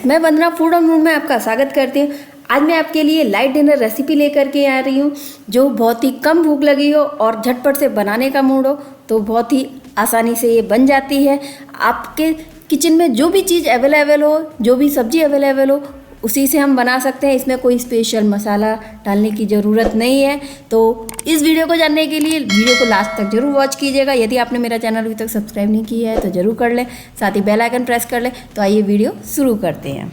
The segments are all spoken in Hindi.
मैं वंदना फूड और मूड में आपका स्वागत करती हूँ। आज मैं आपके लिए लाइट डिनर रेसिपी लेकर के आ रही हूँ जो बहुत ही कम भूख लगी हो और झटपट से बनाने का मूड हो तो बहुत ही आसानी से ये बन जाती है। आपके किचन में जो भी चीज़ अवेलेबल हो, जो भी सब्जी अवेलेबल हो, उसी से हम बना सकते हैं। इसमें कोई स्पेशल मसाला डालने की ज़रूरत नहीं है। तो इस वीडियो को जानने के लिए वीडियो को लास्ट तक जरूर वॉच कीजिएगा। यदि आपने मेरा चैनल अभी तक सब्सक्राइब नहीं किया है तो ज़रूर कर लें, साथ ही बेल आइकन प्रेस कर लें। तो आइए वीडियो शुरू करते हैं।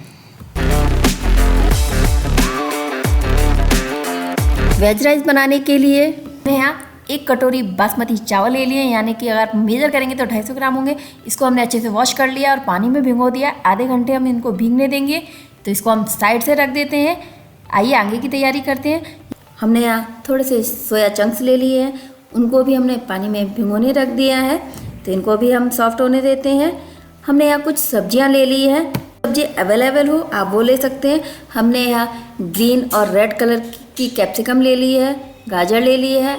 वेज राइस बनाने के लिए मैं यहाँ 1 कटोरी बासमती चावल ले लिए, यानी कि अगर मेजर करेंगे तो 250 ग्राम होंगे। इसको हमने अच्छे से वॉश कर लिया और पानी में भिगो दिया। आधे घंटे हम इनको भीगने देंगे। तो इसको हम साइड से रख देते हैं। आइए आगे की तैयारी करते हैं। हमने यहाँ थोड़े से सोया चंक्स ले लिए हैं, उनको भी हमने पानी में भिगोने रख दिया है। तो इनको भी हम सॉफ्ट होने देते हैं। हमने यहाँ कुछ सब्जियाँ ले ली हैं, सब्जी अवेलेबल हो आप वो ले सकते हैं। हमने यहाँ ग्रीन और रेड कलर की कैप्सिकम ले ली है, गाजर ले ली है,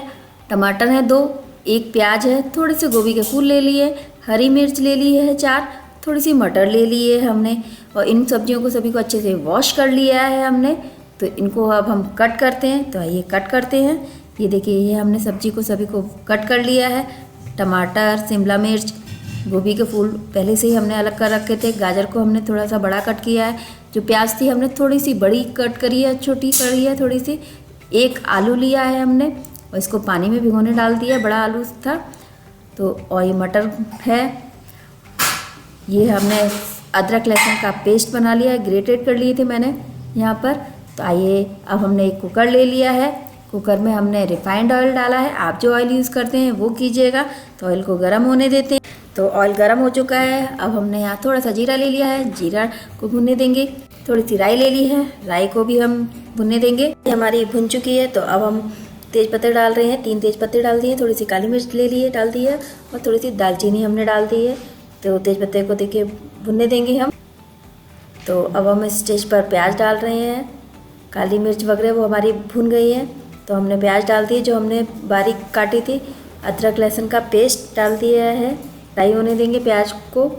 टमाटर है 2, 1 प्याज है, थोड़े से गोभी के फूल ले लिए, हरी मिर्च ले ली है 4, थोड़ी सी मटर ले ली है हमने। और इन सब्जियों को सभी को अच्छे से वॉश कर लिया है हमने। तो इनको अब हम कट करते हैं। तो आइए कट करते हैं। ये देखिए, ये हमने सब्जी को सभी को कट कर लिया है। टमाटर, शिमला मिर्च, गोभी के फूल पहले से ही हमने अलग कर रखे थे। गाजर को हमने थोड़ा सा बड़ा कट किया है। जो प्याज थी हमने थोड़ी सी बड़ी कट करी है, छोटी करी है थोड़ी सी। 1 आलू लिया है हमने और इसको पानी में भिगोने डाल दिया, बड़ा आलू था। तो और ये मटर है। ये हमने अदरक लहसुन का पेस्ट बना लिया है, ग्रेटेड कर लिए थे मैंने यहाँ पर। तो आइए अब हमने एक कुकर ले लिया है। कुकर में हमने रिफाइंड ऑयल डाला है। आप जो ऑयल यूज़ करते हैं वो कीजिएगा। तो ऑयल को गर्म होने देते हैं। तो ऑयल गर्म हो चुका है। अब हमने यहाँ थोड़ा सा जीरा ले लिया है, जीरा को भुनने देंगे। थोड़ी सी राई ले ली है, राई को भी हम भुनने देंगे। हमारी भुन चुकी है। तो अब हम तेज पत्ते डाल रहे हैं। 3 तेज पत्ते डाल दिए, थोड़ी सी काली मिर्च ले ली है डाल दी है, और थोड़ी सी दालचीनी हमने डाल दी है। तो तेज पत्ते को देखिए भुनने देंगे हम। तो अब हम इस स्टेज पर प्याज डाल रहे हैं। काली मिर्च वगैरह वो हमारी भुन गई है। तो हमने प्याज डाल दी जो हमने बारीक काटी थी। अदरक लहसुन का पेस्ट डाल दिया है। फ्राई होने देंगे प्याज को,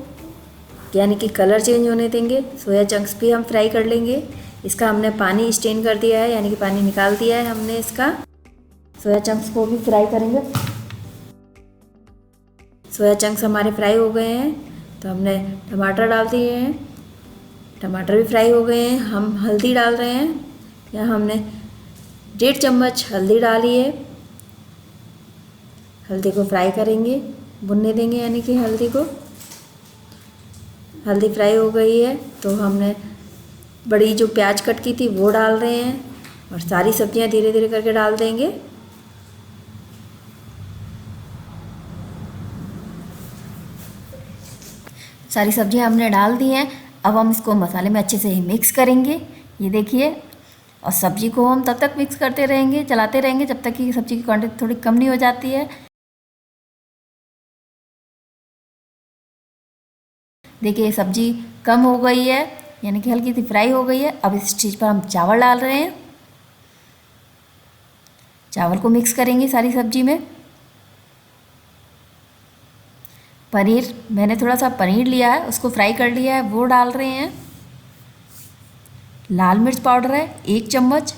यानी कि कलर चेंज होने देंगे। सोया चंक्स भी हम फ्राई कर लेंगे। इसका हमने पानी स्टेन कर दिया है, यानी कि पानी निकाल दिया है हमने इसका। सोया चंक्स को भी फ्राई करेंगे। सोया चंक्स हमारे फ्राई हो गए हैं। तो हमने टमाटर डाल दिए हैं, टमाटर भी फ्राई हो गए हैं। हम हल्दी डाल रहे हैं। यहाँ हमने 1.5 चम्मच हल्दी डाली है। हल्दी को फ्राई करेंगे, भुनने देंगे, यानी कि हल्दी को। हल्दी फ्राई हो गई है। तो हमने बड़ी जो प्याज कट की थी वो डाल रहे हैं और सारी सब्जियां धीरे धीरे करके डाल देंगे। सारी सब्जियां हमने डाल दी हैं। अब हम इसको मसाले में अच्छे से मिक्स करेंगे। ये देखिए, और सब्जी को हम तब तक मिक्स करते रहेंगे, चलाते रहेंगे जब तक कि सब्जी की क्वांटिटी थोड़ी कम नहीं हो जाती है। देखिए सब्जी कम हो गई है, यानी कि हल्की सी फ्राई हो गई है। अब इस स्टेज पर हम चावल डाल रहे हैं। चावल को मिक्स करेंगे सारी सब्जी में। पनीर, मैंने थोड़ा सा पनीर लिया है, उसको फ्राई कर लिया है, वो डाल रहे हैं। लाल मिर्च पाउडर है 1 चम्मच,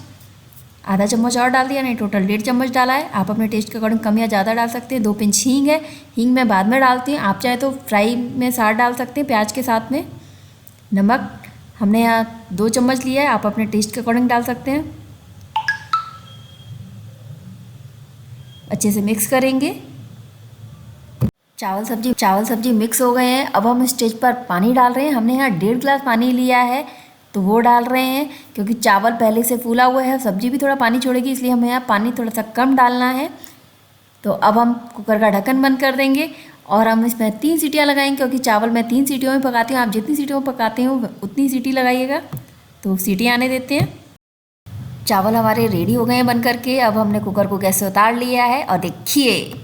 आधा चम्मच और डाल दिया, नहीं टोटल 1.5 चम्मच डाला है। आप अपने टेस्ट के अकॉर्डिंग कम या ज़्यादा डाल सकते हैं। 2 पिंच हींग है, हींग मैं बाद में डालती हूँ, आप चाहे तो फ्राई में साथ डाल सकते हैं प्याज के साथ में। नमक हमने यहाँ 2 चम्मच लिया है, आप अपने टेस्ट के अकॉर्डिंग डाल सकते हैं। अच्छे से मिक्स करेंगे। चावल सब्जी मिक्स हो गए हैं। अब हम स्टेज पर पानी डाल रहे हैं। हमने यहाँ 1.5 गिलास पानी लिया है, तो वो डाल रहे हैं क्योंकि चावल पहले से फूला हुआ है, सब्जी भी थोड़ा पानी छोड़ेगी, इसलिए हमें यहाँ पानी थोड़ा सा कम डालना है। तो अब हम कुकर का ढक्कन बंद कर देंगे और हम इसमें 3 सीटियाँ लगाएंगे, क्योंकि चावल मैं 3 सीटियों में पकाती हूँ। आप जितनी सीटियों में पकाते हो उतनी सीटी लगाइएगा। तो सीटी आने देते हैं। चावल हमारे रेडी हो गए हैं बन करके। अब हमने कुकर को गैस से उतार लिया है और देखिए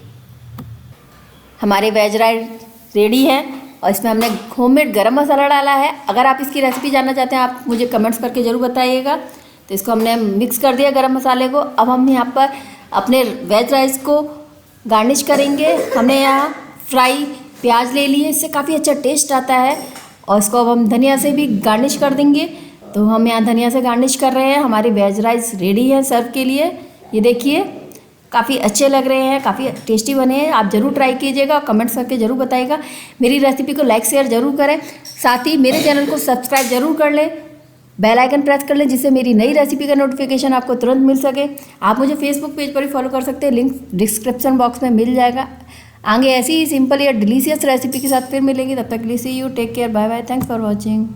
हमारे वेज राइस रेडी है। और इसमें हमने होममेड गरम मसाला डाला है। अगर आप इसकी रेसिपी जानना चाहते हैं आप मुझे कमेंट्स करके ज़रूर बताइएगा। तो इसको हमने मिक्स कर दिया गरम मसाले को। अब हम यहाँ पर अपने वेज राइस को गार्निश करेंगे। हमने यहाँ फ्राई प्याज ले लिए, इससे काफ़ी अच्छा टेस्ट आता है। और इसको अब हम धनिया से भी गार्निश कर देंगे। तो हम यहाँ धनिया से गार्निश कर रहे हैं। हमारे वेज राइस रेडी है सर्व के लिए। ये देखिए काफ़ी अच्छे लग रहे हैं, काफ़ी टेस्टी बने हैं। आप ज़रूर ट्राई कीजिएगा, कमेंट्स करके ज़रूर बताइएगा। मेरी रेसिपी को लाइक शेयर ज़रूर करें, साथ ही मेरे चैनल को सब्सक्राइब ज़रूर कर लें, बेल आइकन प्रेस कर लें, जिससे मेरी नई रेसिपी का नोटिफिकेशन आपको तुरंत मिल सके। आप मुझे फेसबुक पेज पर भी फॉलो कर सकते हैं, लिंक डिस्क्रिप्शन बॉक्स में मिल जाएगा। आगे ऐसी ही सिंपल या डिलीशियस रेसिपी के साथ फिर मिलेंगे, तब तक के लिए see you, take care, bye bye, thanks for watching.